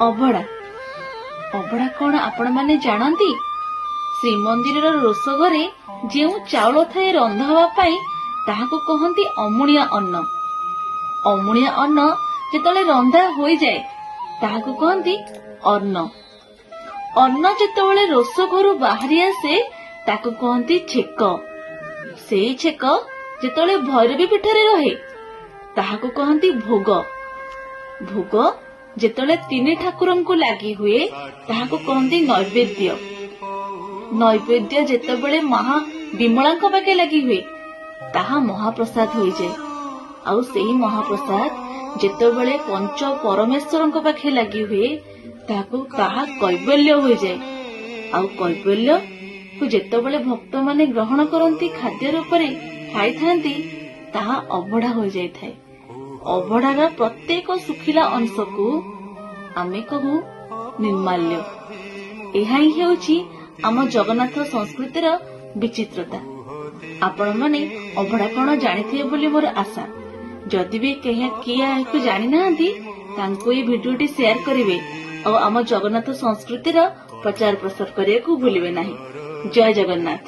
ଅଭଡ଼ା ଅଭଡ଼ା କଣ ଆପଣ ମାନେ ଜାଣନ୍ତି? ଶ୍ରୀମନ୍ଦିରର ରୋଷଘରେ ଯେଉଁ ଚାଉଳ ଥାଏ ରନ୍ଧା ହେବା ପାଇଁ ତାହାକୁ କହନ୍ତି ଅମୁଣିଆ ଅନ୍ନ। ଅମୁଣିଆ ଅନ୍ନ ଯେତେବେଳେ ରନ୍ଧା ହୋଇଯାଏ ତାହାକୁ କହନ୍ତି ଅନ୍ନ। ଅନ୍ନ ଯେତେବେଳେ ରୋଷଘରୁ ବାହାରି ଆସେ ତାକୁ କହନ୍ତି ଛେକ। ସେଇ ଛେକ ଯେତେବେଳେ ଭୈରବୀ ପୀଠରେ ରହେ ତାହାକୁ କହନ୍ତି ଭୋଗ। ଭୋଗ ଯେତେବେଳେ ତିନି ଠାକୁରଙ୍କୁ ଲାଗି ହୁଏ ତାହାକୁ କହନ୍ତି ନୈବେଦ୍ୟ। ନୈବେଦ୍ୟ ଯେତେବେଳେ ମହା ବିମଳାଙ୍କ ପାଖେ ଲାଗି ହୁଏ ତାହା ମହାପ୍ରସାଦ ହୋଇଯାଏ। ଆଉ ସେଇ ମହାପ୍ରସାଦ ଯେତେବେଳେ ପଞ୍ଚ ପରମେଶ୍ୱରଙ୍କ ପାଖେ ଲାଗି ହୁଏ ତାହା କୈବଲ୍ୟ ହୋଇଯାଏ। ଆଉ କୈବଲ୍ୟକୁ ଯେତେବେଳେ ଭକ୍ତମାନେ ଗ୍ରହଣ କରନ୍ତି ଖାଦ୍ୟ ରୂପରେ ଖାଇଥାନ୍ତି ତାହା ଅଭଡ଼ା ହୋଇଯାଇଥାଏ। ଅଭଡ଼ାର ପ୍ରତ୍ୟେକ ଶୁଖିଲା ଅଂଶକୁ ଆମେ କହୁ ନିର୍ମାଲ୍ୟ। ଏହା ହିଁ ହେଉଛି ଆମ ଜଗନ୍ନାଥ ସଂସ୍କୃତିର ବିଚିତ୍ରତା। ଆପଣମାନେ ଅଭଡ଼ା କଣ ଜାଣିଥିବେ ବୋଲି ମୋର ଆଶା। ଯଦି ବି କିଏ ଏହାକୁ ଜାଣିନାହାନ୍ତି ତାଙ୍କୁ ଏହି ଭିଡିଓଟି ସେୟାର କରିବେ ଆଉ ଆମ ଜଗନ୍ନାଥ ସଂସ୍କୃତିର ପ୍ରଚାର ପ୍ରସାର କରିବାକୁ ଭୁଲିବେ ନାହିଁ। ଜୟ ଜଗନ୍ନାଥ।